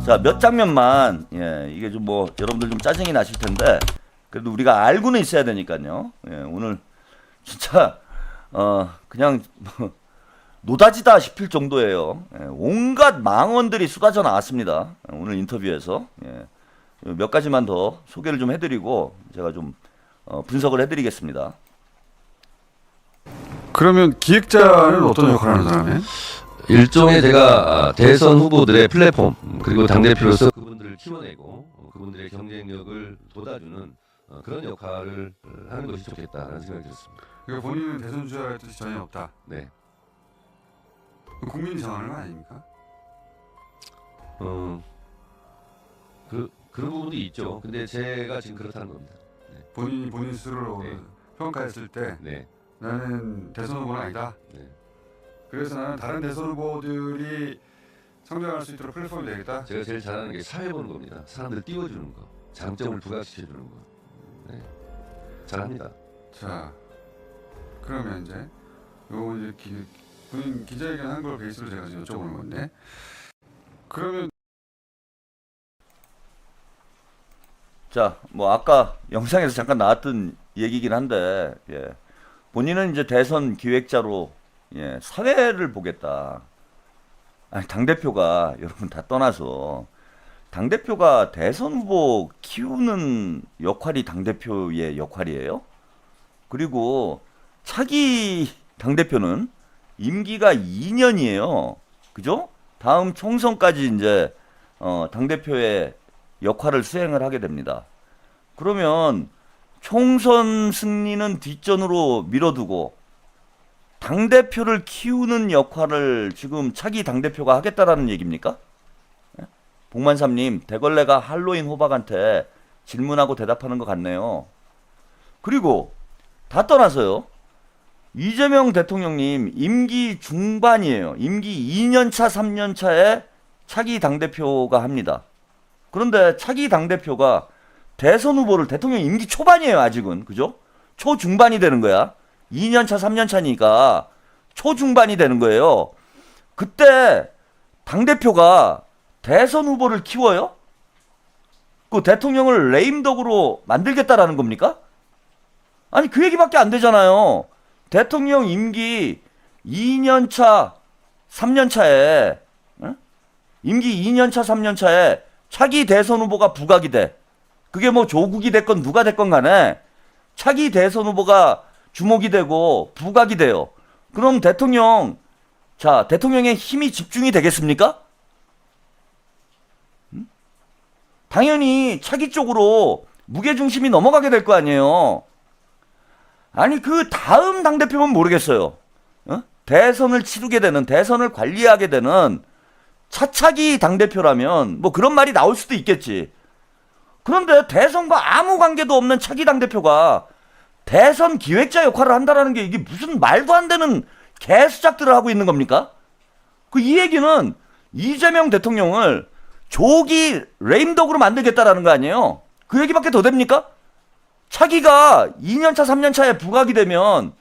자, 몇 장면만, 예, 이게 좀 뭐, 여러분들 좀 짜증이 나실 텐데, 그래도 우리가 알고는 있어야 되니까요. 예, 오늘, 진짜, 그냥, 노다지다 싶을 정도예요. 예, 온갖 망언들이 쏟아져 나왔습니다. 오늘 인터뷰에서. 예, 몇 가지만 더 소개를 좀 해드리고, 제가 좀, 분석을 해드리겠습니다. 그러면 기획자는 어떤 역할을 하는 사람이에요? 일종의 제가 대선 후보들의 플랫폼 그리고 당대표로서 그분들을 키워내고 그분들의 경쟁력을 돋아주는 그런 역할을 하는 것이 좋겠다라는 생각이 들었습니다. 그러니까 본인은 대선 주자의 뜻이 전혀 없다. 네. 국민이 정하는 거 아닙니까? 그런 부분도 있죠. 근데 제가 지금 그렇다는 겁니다. 네. 본인 스스로 네. 평가했을 때 네. 나는 대선 후보는 아니다. 네. 그래서 나는 다른 대선 후보들이 성장할 수 있도록 플랫폼이 되겠다. 제가 제일 잘하는 게 사회 보는 겁니다. 사람들 띄워주는 거, 장점을 부각시켜주는 거. 네. 잘합니다. 자, 그러면 이제 요거 이제 본인 기자회견 한 걸 베이스로 제가 지금 여쭤보는 건데, 그러면 자, 뭐 아까 영상에서 잠깐 나왔던 얘기긴 한데, 예, 본인은 이제 대선 기획자로, 예, 사회를 보겠다. 아니, 당대표가 여러분 다 떠나서 당대표가 대선 후보 키우는 역할이 당대표의 역할이에요. 그리고 차기 당대표는 임기가 2년이에요. 그죠? 다음 총선까지 이제 당대표의 역할을 수행을 하게 됩니다. 그러면 총선 승리는 뒷전으로 밀어두고 당대표를 키우는 역할을 지금 차기 당대표가 하겠다라는 얘기입니까? 복만삼님, 대걸레가 할로윈 호박한테 질문하고 대답하는 것 같네요. 그리고 다 떠나서요. 이재명 대통령님 임기 중반이에요. 임기 2년차, 3년차에 차기 당대표가 합니다. 그런데 차기 당대표가 대선 후보를 대통령 임기 초반이에요, 아직은. 그죠? 초중반이 되는 거야. 2년차, 3년차니까 초중반이 되는 거예요. 그때 당대표가 대선 후보를 키워요? 그 대통령을 레임덕으로 만들겠다라는 겁니까? 아니, 그 얘기밖에 안 되잖아요. 대통령 임기 2년차, 3년차에, 임기 2년차, 3년차에 차기 대선 후보가 부각이 돼. 그게 뭐 조국이 됐건 누가 됐건 간에 차기 대선 후보가 주목이 되고 부각이 돼요. 그럼 대통령의 힘이 집중이 되겠습니까? 당연히 차기 쪽으로 무게중심이 넘어가게 될 거 아니에요. 아니, 그 다음 당대표는 모르겠어요. 대선을 치르게 되는, 대선을 관리하게 되는 차차기 당대표라면 뭐 그런 말이 나올 수도 있겠지. 그런데 대선과 아무 관계도 없는 차기 당대표가 대선 기획자 역할을 한다라는 게 이게 무슨 말도 안 되는 개수작들을 하고 있는 겁니까? 이 얘기는 이재명 대통령을 조기 레임덕으로 만들겠다라는 거 아니에요? 그 얘기밖에 더 됩니까? 차기가 2년차, 3년차에 부각이 되면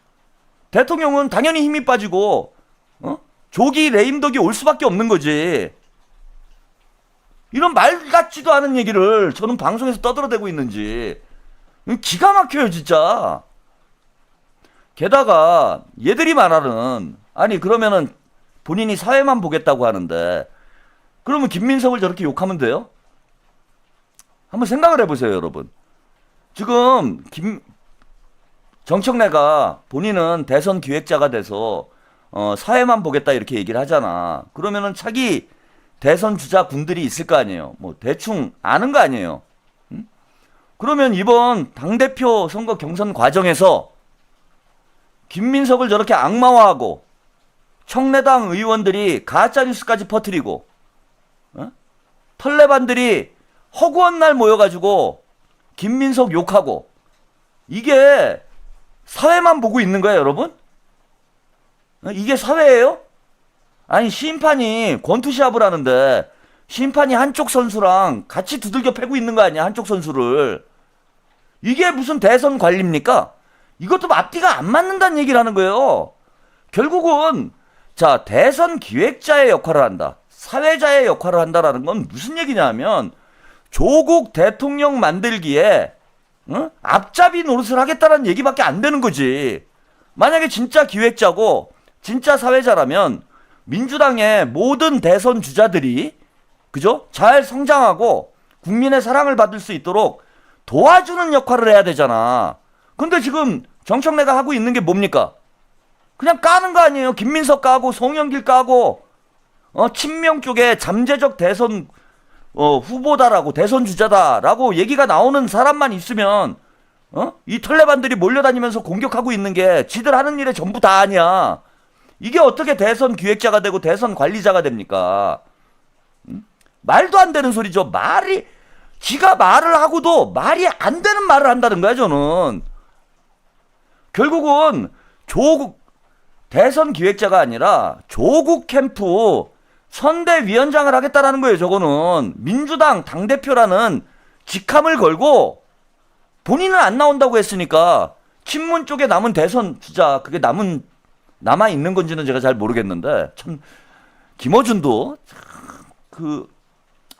대통령은 당연히 힘이 빠지고 조기 레임덕이 올 수밖에 없는 거지. 이런 말 같지도 않은 얘기를 저는 방송에서 떠들어대고 있는지 기가 막혀요, 진짜. 게다가 얘들이 말하는, 아니 그러면은 본인이 사회만 보겠다고 하는데 그러면 김민석을 저렇게 욕하면 돼요? 한번 생각을 해보세요, 여러분. 지금 정청래가 본인은 대선 기획자가 돼서 사회만 보겠다 이렇게 얘기를 하잖아. 그러면은 차기 대선 주자 군들이 있을 거 아니에요. 뭐 대충 아는 거 아니에요. 그러면 이번 당대표 선거 경선 과정에서 김민석을 저렇게 악마화하고 청래당 의원들이 가짜뉴스까지 퍼뜨리고 털레반들이 허구한 날 모여가지고 김민석 욕하고, 이게 사회만 보고 있는 거예요, 여러분? 이게 사회예요? 아니, 심판이 권투시합을 하는데 심판이 한쪽 선수랑 같이 두들겨 패고 있는 거 아니야, 한쪽 선수를. 이게 무슨 대선 관리입니까? 이것도 앞뒤가 안 맞는다는 얘기를 하는 거예요. 결국은 자, 대선 기획자의 역할을 한다. 사회자의 역할을 한다라는 건 무슨 얘기냐면 조국 대통령 만들기에 앞잡이 노릇을 하겠다는 얘기밖에 안 되는 거지. 만약에 진짜 기획자고 진짜 사회자라면 민주당의 모든 대선 주자들이 그죠? 잘 성장하고 국민의 사랑을 받을 수 있도록 도와주는 역할을 해야 되잖아. 근데 지금 정청래가 하고 있는 게 뭡니까? 그냥 까는 거 아니에요. 김민석 까고 송영길 까고 친명 쪽에 잠재적 대선 후보다라고 대선 주자다라고 얘기가 나오는 사람만 있으면 이 털레반들이 몰려다니면서 공격하고 있는 게 지들 하는 일의 전부 다 아니야. 이게 어떻게 대선 기획자가 되고 대선 관리자가 됩니까? 말도 안 되는 소리죠. 지가 말을 하고도 말이 안 되는 말을 한다는 거야, 저는. 결국은 조국 대선 기획자가 아니라 조국 캠프 선대위원장을 하겠다라는 거예요, 저거는. 민주당 당대표라는 직함을 걸고 본인은 안 나온다고 했으니까 친문 쪽에 남은 대선 주자, 그게 남아있는 건지는 제가 잘 모르겠는데, 참, 김어준도 그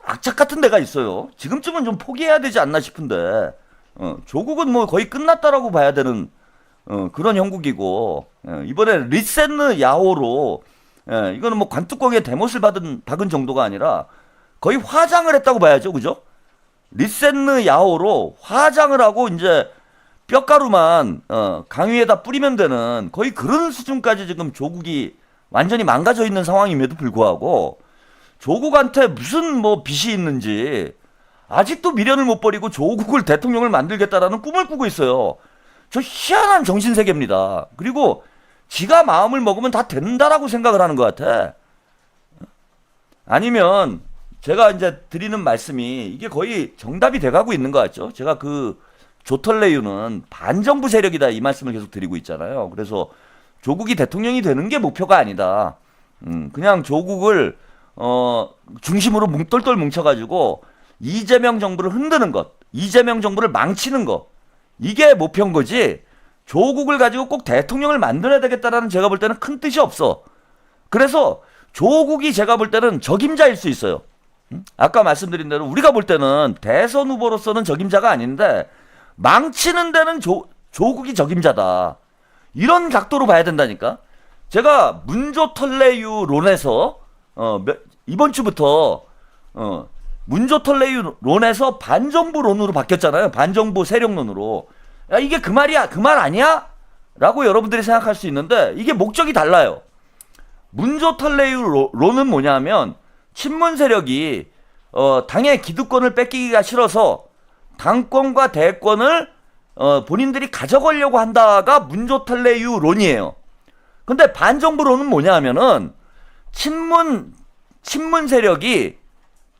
악착 같은 데가 있어요. 지금쯤은 좀 포기해야 되지 않나 싶은데, 조국은 뭐 거의 끝났다라고 봐야 되는 그런 형국이고, 이번에 리센느 야호로 이거는 뭐 관뚜껑에 대못을 박은 정도가 아니라 거의 화장을 했다고 봐야죠, 그죠? 리센느 야호로 화장을 하고 이제 뼈가루만 강위에다 뿌리면 되는 거의 그런 수준까지 지금 조국이 완전히 망가져 있는 상황임에도 불구하고 조국한테 무슨 뭐 빚이 있는지 아직도 미련을 못 버리고 조국을 대통령을 만들겠다라는 꿈을 꾸고 있어요. 저 희한한 정신세계입니다. 그리고 지가 마음을 먹으면 다 된다라고 생각을 하는 것 같아. 아니면 제가 이제 드리는 말씀이 이게 거의 정답이 돼가고 있는 것 같죠. 제가 그 조털레유는 반정부 세력이다 이 말씀을 계속 드리고 있잖아요. 그래서 조국이 대통령이 되는 게 목표가 아니다. 그냥 조국을 중심으로 똘똘 뭉쳐가지고 이재명 정부를 흔드는 것, 이재명 정부를 망치는 것, 이게 목표인 거지. 조국을 가지고 꼭 대통령을 만들어야 되겠다라는 제가 볼 때는 큰 뜻이 없어. 그래서 조국이 제가 볼 때는 적임자일 수 있어요. 아까 말씀드린 대로 우리가 볼 때는 대선 후보로서는 적임자가 아닌데 망치는 데는 조국이 적임자다. 이런 각도로 봐야 된다니까. 제가 문조털레유론에서 이번 주부터 문조털레유론에서 반정부론으로 바뀌었잖아요. 반정부 세력론으로. 야, 이게 그 말이야? 그 말 아니야? 라고 여러분들이 생각할 수 있는데 이게 목적이 달라요. 문조털레유론은 뭐냐면 친문 세력이 당의 기득권을 뺏기기가 싫어서 당권과 대권을 본인들이 가져가려고 한다가 문조털레유론이에요. 근데 반정부론은 뭐냐 하면은 친문 세력이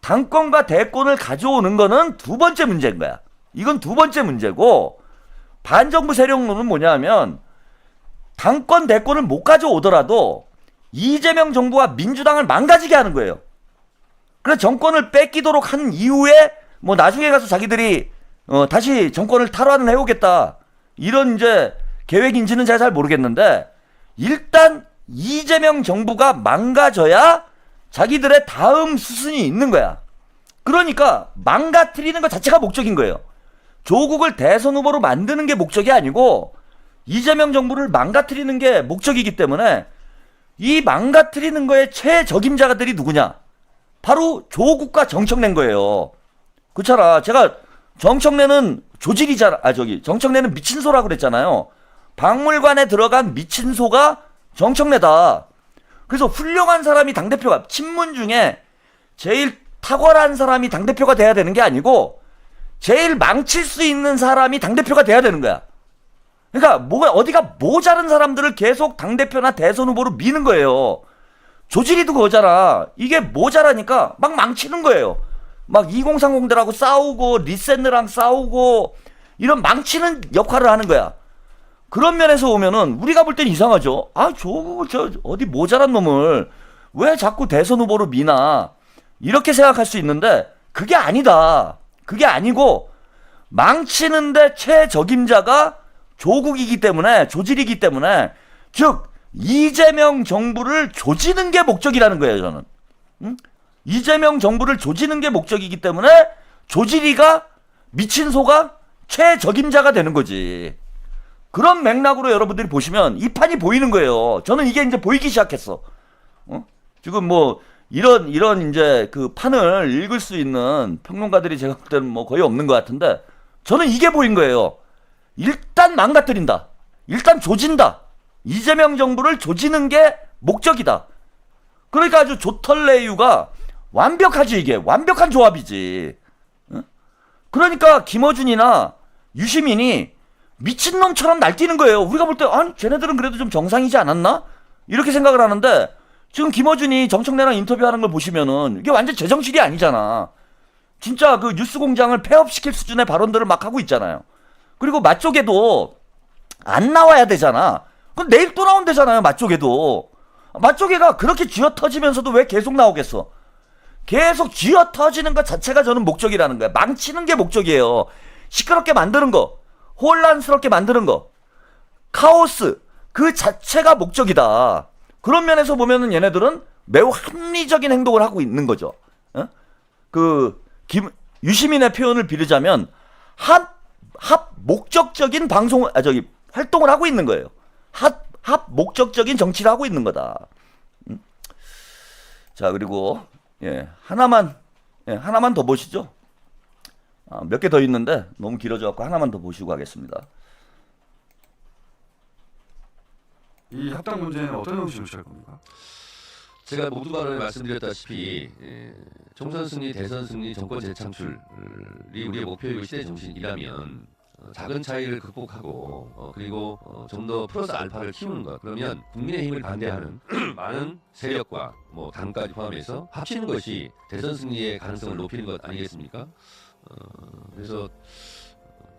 당권과 대권을 가져오는 거는 두 번째 문제인 거야. 이건 두 번째 문제고, 반정부 세력론은 뭐냐 하면 당권 대권을 못 가져오더라도 이재명 정부와 민주당을 망가지게 하는 거예요. 그래서 정권을 뺏기도록 한 이후에 뭐 나중에 가서 자기들이 다시 정권을 탈환을 해오겠다 이런 이제 계획인지는 제가 잘 모르겠는데, 일단 이재명 정부가 망가져야 자기들의 다음 수순이 있는 거야. 그러니까 망가뜨리는 것 자체가 목적인 거예요. 조국을 대선 후보로 만드는 게 목적이 아니고 이재명 정부를 망가뜨리는 게 목적이기 때문에 이 망가뜨리는 거에 최적임자들이 누구냐? 바로 조국과 정청래인 거예요. 그렇잖아. 제가 정청래는 조직이잖아. 정청래는 미친소라고 그랬잖아요. 박물관에 들어간 미친소가 정청래다. 그래서 훌륭한 사람이 당대표가, 친문 중에 제일 탁월한 사람이 당대표가 돼야 되는 게 아니고 제일 망칠 수 있는 사람이 당대표가 돼야 되는 거야. 그러니까 어디가 모자른 사람들을 계속 당대표나 대선 후보로 미는 거예요. 조직이도 그거잖아. 이게 모자라니까 막 망치는 거예요. 막 2030들하고 싸우고 리센느랑 싸우고 이런 망치는 역할을 하는 거야. 그런 면에서 보면은 우리가 볼 땐 이상하죠. 아, 저 어디 모자란 놈을 왜 자꾸 대선 후보로 미나, 이렇게 생각할 수 있는데 그게 아니다. 그게 아니고 망치는데 최적임자가 조국이기 때문에, 조직이기 때문에, 즉 이재명 정부를 조지는 게 목적이라는 거예요, 저는. 이재명 정부를 조지는 게 목적이기 때문에 조지리가 미친 소가 최적임자가 되는 거지. 그런 맥락으로 여러분들이 보시면 이 판이 보이는 거예요. 저는 이게 이제 보이기 시작했어. 지금 뭐 이런 이제 그 판을 읽을 수 있는 평론가들이 제가 볼 때는 뭐 거의 없는 것 같은데 저는 이게 보인 거예요. 일단 망가뜨린다. 일단 조진다. 이재명 정부를 조지는 게 목적이다. 그러니까 아주 조털레유가 완벽하지. 이게 완벽한 조합이지. 그러니까 김어준이나 유시민이 미친놈처럼 날뛰는 거예요. 우리가 볼 때 아니 쟤네들은 그래도 좀 정상이지 않았나? 이렇게 생각을 하는데 지금 김어준이 정청래랑 인터뷰하는 걸 보시면은 이게 완전 제정신이 아니잖아. 진짜 그 뉴스공장을 폐업시킬 수준의 발언들을 막 하고 있잖아요. 그리고 맛조개도 안 나와야 되잖아. 그럼 내일 또 나온대잖아요. 맛조개도. 맛조개가 그렇게 쥐어터지면서도 왜 계속 나오겠어? 계속 쥐어터지는 것 자체가 저는 목적이라는 거야. 망치는 게 목적이에요. 시끄럽게 만드는 거, 혼란스럽게 만드는 거, 카오스 그 자체가 목적이다. 그런 면에서 보면은 얘네들은 매우 합리적인 행동을 하고 있는 거죠. 유시민의 표현을 빌리자면 합 목적적인 활동을 하고 있는 거예요. 합 목적적인 정치를 하고 있는 거다. 자, 그리고 하나만 더 보시죠. 몇 개 더 있는데 너무 길어져 갖고 하나만 더 보시고 하겠습니다. 이 합당 문제는 어떤 형식으로 취할 겁니까? 제가 모두 발언에 말씀드렸다시피 총선 승리, 대선 승리, 정권 재창출이 우리의 목표이고 시대 정신이라면 작은 차이를 극복하고 그리고 좀 더 플러스 알파를 키우는 것. 그러면 국민의힘을 반대하는 많은 세력과 뭐 당까지 포함해서 합치는 것이 대선 승리의 가능성을 높이는 것 아니겠습니까? 그래서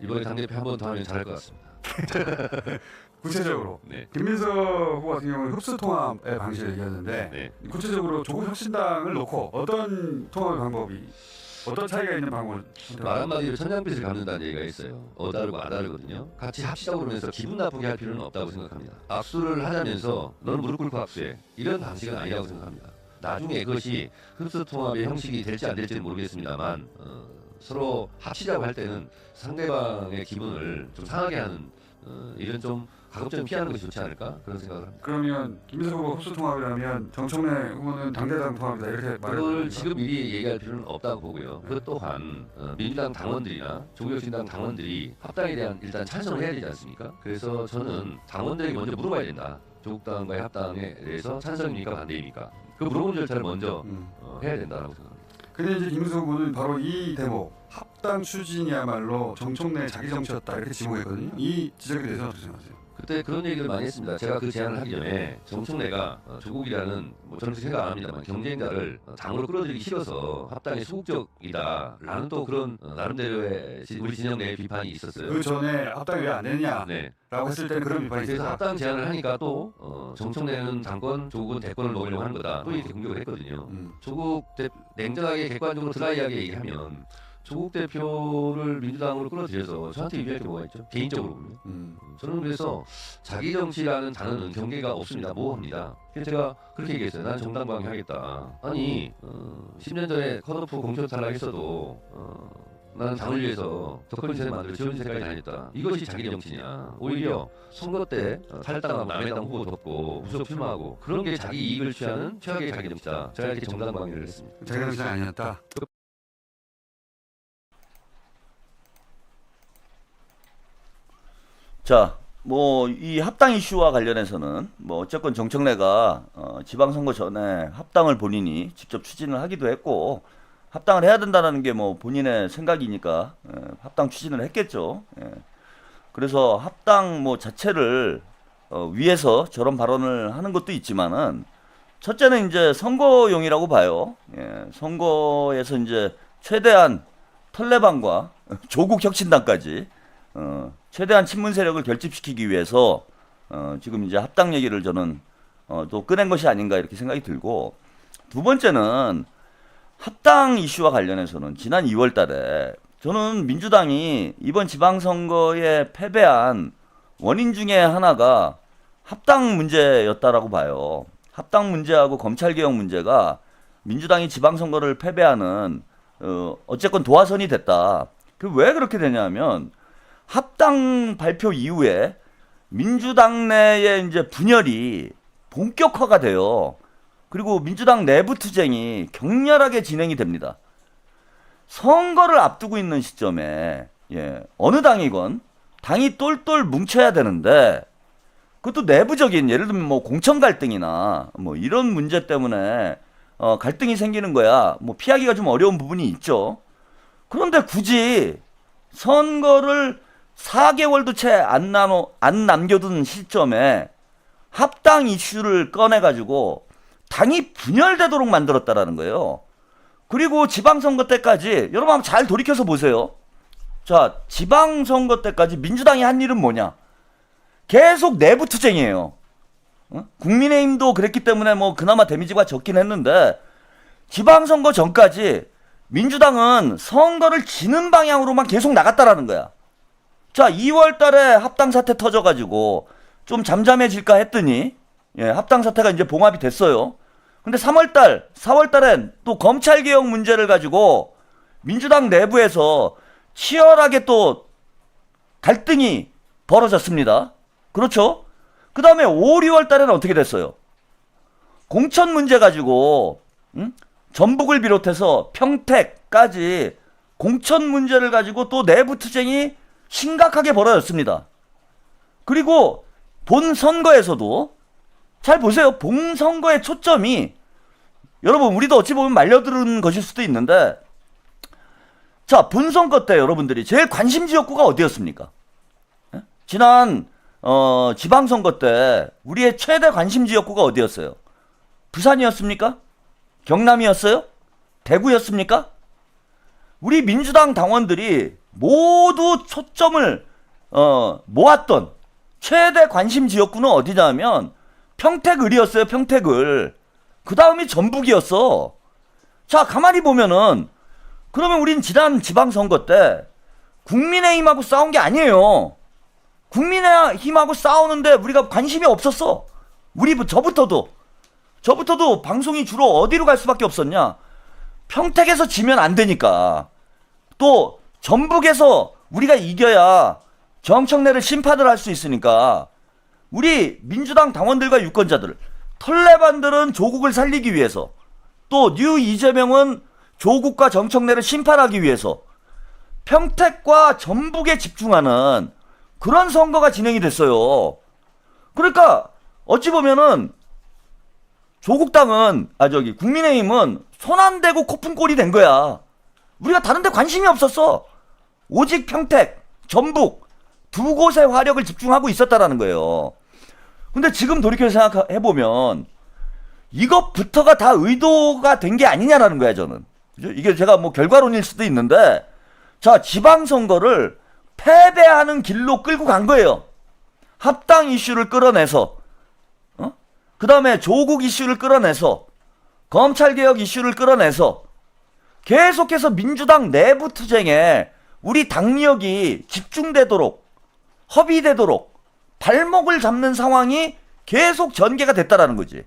이번에 당대표 한 번 더 하면 잘할 것 같습니다. 구체적으로 네. 김민석 후보 같은 경우는 흡수 통합의 방식을 얘기하는데 네. 구체적으로 조국혁신당을 놓고 어떤 통합의 방법이 어떤 차이가 있는 방법을 말 한마디로 천냥빚을 갚는다는 얘기가 있어요. 어다르고 아다르거든요. 같이 합시다 그러면서 기분 나쁘게 할 필요는 없다고 생각합니다. 악수를 하자면서 너는 무릎 꿇고 악수해. 이런 방식은 아니라고 생각합니다. 나중에 그것이 흡수통합의 형식이 될지 안 될지는 모르겠습니다만 서로 합치자고 할 때는 상대방의 기분을 좀 상하게 하는 이런 좀 가급적 피하는 것이 좋지 않을까 그런 생각을 합니다. 그러면 김민석 후보 흡수 통합이라면 정청래 후보는 당대당 통합이다 이렇게 말해야 그걸 됩니까? 지금 미리 얘기할 필요는 없다고 보고요. 그것 또한 민주당 당원들이나 조국혁신당 당원들이 합당에 대한 일단 찬성을 해야 되지 않습니까? 그래서 저는 당원들에게 먼저 물어봐야 된다. 조국당과의 합당에 대해서 찬성입니까 반대입니까? 그 물어보는 절차를 먼저 해야 된다고 생각합니다. 근데 이제 김민석 후보는 바로 이 대목 합당 추진이야말로 정청래 자기 정치였다 이렇게 지목했거든요. 이 지적에 대해서 어떻게 생각하세요? 그때 그런 얘기를 많이 했습니다. 제가 그 제안을 하기 전에 정청래가 조국이라는 뭐 저는 생각 안 합니다만 경쟁자를 당으로 끌어들이기 싫어서 합당이 소극적이다라는 또 그런 나름대로의 우리 진영 내의 비판이 있었어요. 그 전에 합당이 왜 안 되느냐라고 네. 했을 때는 그런 비판이 그래서 있었다. 합당 제안을 하니까 또 정청래는 당권, 조국은 대권을 먹으려고 하는 거다. 또 이렇게 공격을 했거든요. 조국 냉정하게 객관적으로 드라이하게 얘기하면 조국 대표를 민주당으로 끌어들여서 저한테 유리할 게 뭐가 있죠? 개인적으로 보면. 저는 그래서 자기 정치라는 단어는 경계가 없습니다. 모호합니다. 그래서 제가 그렇게 얘기했어요. 난 정당 방위하겠다. 아니 10년 전에 컷오프 공천 탈락했어도 나는 당을 위해서 덕분에 만들어 지원진 생각이 아니었다. 이것이 자기 정치냐. 오히려 선거 때 탈당하고 남의 당 후보 덮고 무속 출마하고 그런 게 자기 이익을 취하는 최악의 자기 정치다. 제가 이렇게 정당 방위를 했습니다. 자기 정치가 아니었다. 자, 뭐 이 합당 이슈와 관련해서는 뭐 어쨌건 정청래가 지방선거 전에 합당을 본인이 직접 추진을 하기도 했고 합당을 해야 된다는 게 뭐 본인의 생각이니까 합당 추진을 했겠죠. 그래서 합당 뭐 자체를 위해서 저런 발언을 하는 것도 있지만은 첫째는 이제 선거용이라고 봐요. 선거에서 이제 최대한 털레방과 조국 혁신당까지 최대한 친문 세력을 결집시키기 위해서 지금 이제 합당 얘기를 저는 또 꺼낸 것이 아닌가 이렇게 생각이 들고, 두 번째는 합당 이슈와 관련해서는 지난 2월 달에 저는 민주당이 이번 지방선거에 패배한 원인 중에 하나가 합당 문제였다라고 봐요. 합당 문제하고 검찰개혁 문제가 민주당이 지방선거를 패배하는 어쨌건 도화선이 됐다. 그 왜 그렇게 되냐면 합당 발표 이후에 민주당 내에 이제 분열이 본격화가 돼요. 그리고 민주당 내부 투쟁이 격렬하게 진행이 됩니다. 선거를 앞두고 있는 시점에 어느 당이건 당이 똘똘 뭉쳐야 되는데 그것도 내부적인 예를 들면 뭐 공천 갈등이나 뭐 이런 문제 때문에 갈등이 생기는 거야. 뭐 피하기가 좀 어려운 부분이 있죠. 그런데 굳이 선거를 4개월도 채 안 남겨둔 시점에 합당 이슈를 꺼내가지고 당이 분열되도록 만들었다라는 거예요. 그리고 지방선거 때까지 여러분 한번 잘 돌이켜서 보세요. 자, 지방선거 때까지 민주당이 한 일은 뭐냐? 계속 내부 투쟁이에요. 국민의힘도 그랬기 때문에 뭐 그나마 데미지가 적긴 했는데 지방선거 전까지 민주당은 선거를 지는 방향으로만 계속 나갔다라는 거야. 자, 2월 달에 합당 사태 터져가지고 좀 잠잠해질까 했더니 합당 사태가 이제 봉합이 됐어요. 근데 3월 달, 4월 달엔 또 검찰개혁 문제를 가지고 민주당 내부에서 치열하게 또 갈등이 벌어졌습니다. 그렇죠? 그 다음에 5, 6월 달에는 어떻게 됐어요? 공천 문제 가지고 전북을 비롯해서 평택까지 공천 문제를 가지고 또 내부 투쟁이 심각하게 벌어졌습니다. 그리고 본 선거에서도 잘 보세요. 본 선거의 초점이 여러분 우리도 어찌 보면 말려들은 것일 수도 있는데 자, 본 선거 때 여러분들이 제일 관심 지역구가 어디였습니까? 지난 지방선거 때 우리의 최대 관심 지역구가 어디였어요? 부산이었습니까? 경남이었어요? 대구였습니까? 우리 민주당 당원들이 모두 초점을 모았던 최대 관심 지역구는 어디냐면 평택을이었어요. 평택을. 그 다음이 전북이었어. 자, 가만히 보면은 그러면 우린 지난 지방선거 때 국민의힘하고 싸운 게 아니에요. 국민의힘하고 싸우는데 우리가 관심이 없었어. 저부터도 방송이 주로 어디로 갈 수밖에 없었냐? 평택에서 지면 안 되니까. 또 전북에서 우리가 이겨야 정청래를 심판을 할 수 있으니까 우리 민주당 당원들과 유권자들, 털레반들은 조국을 살리기 위해서, 또 뉴 이재명은 조국과 정청래를 심판하기 위해서 평택과 전북에 집중하는 그런 선거가 진행이 됐어요. 그러니까 어찌 보면은 국민의힘은 손 안 대고 코푼 꼴이 된 거야. 우리가 다른 데 관심이 없었어. 오직 평택, 전북 두 곳에 화력을 집중하고 있었다라는 거예요. 근데 지금 돌이켜 생각해보면 이것부터가 다 의도가 된 게 아니냐라는 거야, 저는. 그죠? 이게 제가 뭐 결과론일 수도 있는데 자, 지방선거를 패배하는 길로 끌고 간 거예요. 합당 이슈를 끌어내서 그 다음에 조국 이슈를 끌어내서 검찰개혁 이슈를 끌어내서 계속해서 민주당 내부 투쟁에 우리 당력이 집중되도록 허비되도록 발목을 잡는 상황이 계속 전개가 됐다라는 거지.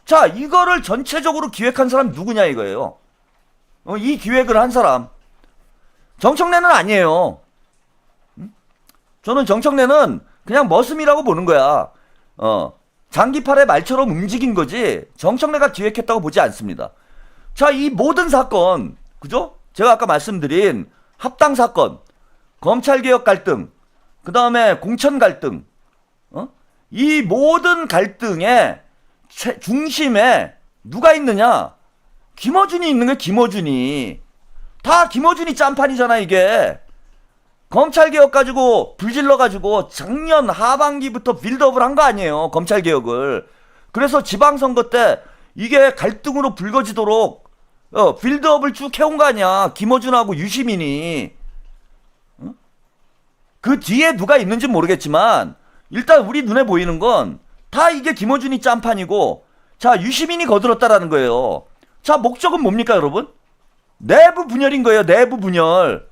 자, 이거를 전체적으로 기획한 사람 누구냐 이거예요. 이 기획을 한 사람 정청래는 아니에요. 저는 정청래는 그냥 머슴이라고 보는 거야. 장기팔의 말처럼 움직인 거지 정청래가 기획했다고 보지 않습니다. 자, 이 모든 사건, 그죠? 제가 아까 말씀드린 합당 사건, 검찰개혁 갈등, 그 다음에 공천 갈등, 이 모든 갈등의 중심에 누가 있느냐? 김어준이 있는 거야. 김어준이. 다 김어준이 짬판이잖아 이게. 검찰개혁 가지고 불질러 가지고 작년 하반기부터 빌드업을 한 거 아니에요. 검찰개혁을. 그래서 지방선거 때 이게 갈등으로 불거지도록 빌드업을 쭉 해온 거 아니야. 김어준하고 유시민이. 그 뒤에 누가 있는지 모르겠지만 일단 우리 눈에 보이는 건 다 이게 김어준이 짬판이고 자, 유시민이 거들었다라는 거예요. 자, 목적은 뭡니까 여러분? 내부 분열인 거예요. 내부 분열.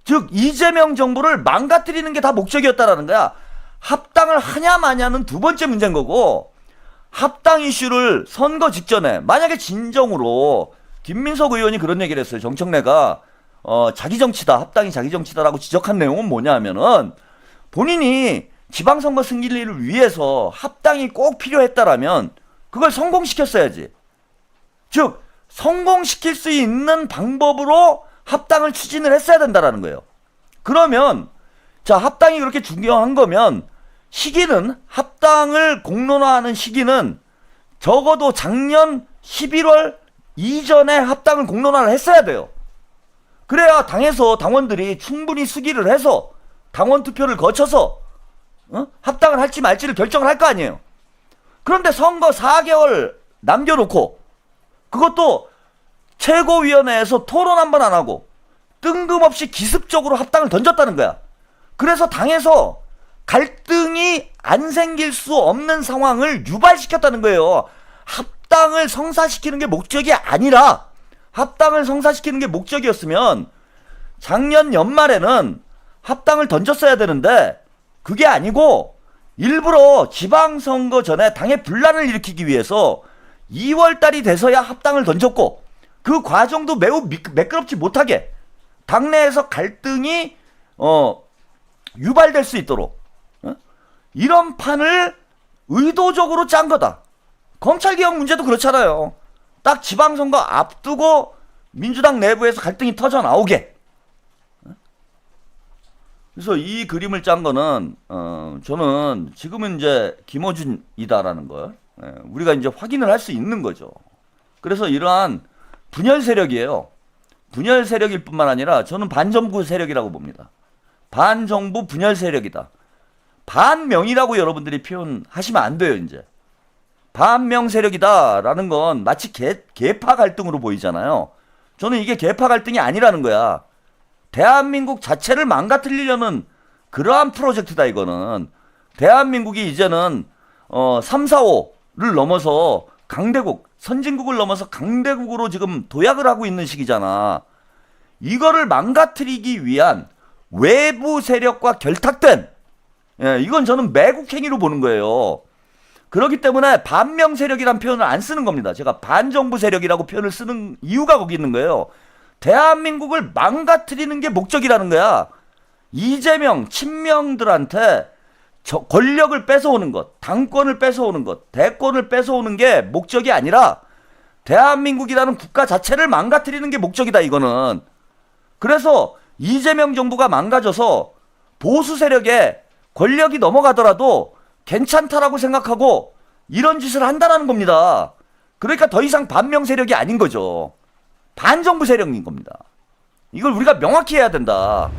즉 이재명 정부를 망가뜨리는 게 다 목적이었다라는 거야. 합당을 하냐 마냐는 두 번째 문제인 거고 합당 이슈를 선거 직전에 만약에 진정으로 김민석 의원이 그런 얘기를 했어요. 정청래가 자기 정치다, 합당이 자기 정치다라고 지적한 내용은 뭐냐 하면은 본인이 지방선거 승리를 위해서 합당이 꼭 필요했다라면 그걸 성공시켰어야지. 즉 성공시킬 수 있는 방법으로 합당을 추진을 했어야 된다라는 거예요. 그러면 자, 합당이 그렇게 중요한 거면 시기는, 합당을 공론화하는 시기는 적어도 작년 11월 이전에 합당을 공론화를 했어야 돼요. 그래야 당에서 당원들이 충분히 수기를 해서 당원 투표를 거쳐서 합당을 할지 말지를 결정을 할 거 아니에요. 그런데 선거 4개월 남겨놓고 그것도 최고위원회에서 토론 한 번 안 하고 뜬금없이 기습적으로 합당을 던졌다는 거야. 그래서 당에서 갈등이 안 생길 수 없는 상황을 유발시켰다는 거예요. 합당을 성사시키는 게 목적이 아니라, 합당을 성사시키는 게 목적이었으면 작년 연말에는 합당을 던졌어야 되는데 그게 아니고 일부러 지방선거 전에 당의 분란을 일으키기 위해서 2월달이 돼서야 합당을 던졌고, 그 과정도 매우 매끄럽지 못하게 당내에서 갈등이 유발될 수 있도록 이런 판을 의도적으로 짠 거다. 검찰개혁 문제도 그렇잖아요. 딱 지방선거 앞두고 민주당 내부에서 갈등이 터져 나오게. 그래서 이 그림을 짠 거는 저는 지금은 이제 김어준이다라는 걸 우리가 이제 확인을 할 수 있는 거죠. 그래서 이러한 분열 세력이에요. 분열 세력일 뿐만 아니라 저는 반정부 세력이라고 봅니다. 반정부 분열 세력이다. 반명이라고 여러분들이 표현하시면 안 돼요. 이제 반명 세력이다라는 건 마치 계파 갈등으로 보이잖아요. 저는 이게 계파 갈등이 아니라는 거야. 대한민국 자체를 망가뜨리려는 그러한 프로젝트다. 이거는 대한민국이 이제는 3, 4, 5를 넘어서 강대국, 선진국을 넘어서 강대국으로 지금 도약을 하고 있는 시기잖아. 이거를 망가뜨리기 위한 외부 세력과 결탁된, 이건 저는 매국행위로 보는 거예요. 그렇기 때문에 반명 세력이란 표현을 안 쓰는 겁니다. 제가 반정부 세력이라고 표현을 쓰는 이유가 거기 있는 거예요. 대한민국을 망가뜨리는 게 목적이라는 거야. 이재명, 친명들한테 권력을 뺏어오는 것, 당권을 뺏어오는 것, 대권을 뺏어오는 게 목적이 아니라 대한민국이라는 국가 자체를 망가뜨리는 게 목적이다. 이거는. 그래서 이재명 정부가 망가져서 보수 세력에 권력이 넘어가더라도 괜찮다라고 생각하고 이런 짓을 한다는 겁니다. 그러니까 더 이상 반명 세력이 아닌 거죠. 반정부 세력인 겁니다. 이걸 우리가 명확히 해야 된다.